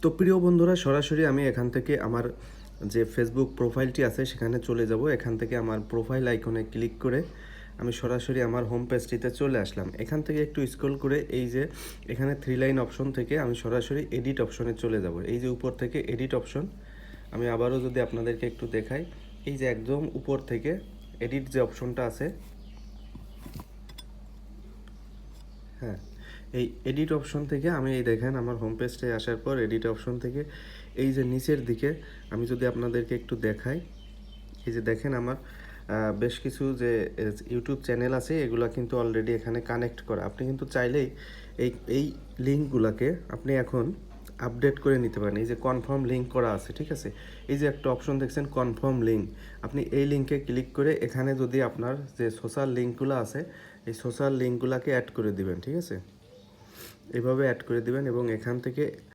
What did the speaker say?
তো প্রিয় বন্ধুরা, সরাসরি আমি এখান থেকে আমার যে ফেসবুক প্রোফাইলটি আছে সেখানে চলে যাব। এখান থেকে আমার প্রোফাইল আইকনে ক্লিক করে আমি সরাসরি আমার হোম পেজটিতে চলে আসলাম। এখান থেকে একটু স্ক্রল করে এই যে এখানে থ্রি লাইন অপশন থেকে আমি সরাসরি এডিট অপশনে চলে যাব। এই যে উপর থেকে এডিট অপশন, আমি আবারও যদি আপনাদেরকে একটু দেখাই, এই যে একদম উপর থেকে এডিট যে অপশনটা আছে, হ্যাঁ, এই এডিট অপশন থেকে আমি এই দেখেন আমার হোম পেজটায় আসার পর এডিট অপশন থেকে এই যে নিচের দিকে আমি যদি আপনাদেরকে একটু দেখাই, এই যে দেখেন আমার বেশ কিছু যে ইউটিউব চ্যানেল আছে এগুলো কিন্তু অলরেডি এখানে কানেক্ট করা। আপনি কিন্তু চাইলেই এই লিঙ্কগুলোকে আপনি এখন আপডেট করে নিতে পারেন। এই যে কনফার্ম লিঙ্ক করা আছে, ঠিক আছে, এই যে একটা অপশন দেখছেন কনফার্ম লিঙ্ক, আপনি এই লিঙ্কে ক্লিক করে এখানে যদি আপনার যে সোশ্যাল লিঙ্কগুলো আছে এই সোশ্যাল লিঙ্কগুলোকে অ্যাড করে দিবেন, ঠিক আছে, এভাবে অ্যাড করে দিবেন এবং এখান থেকে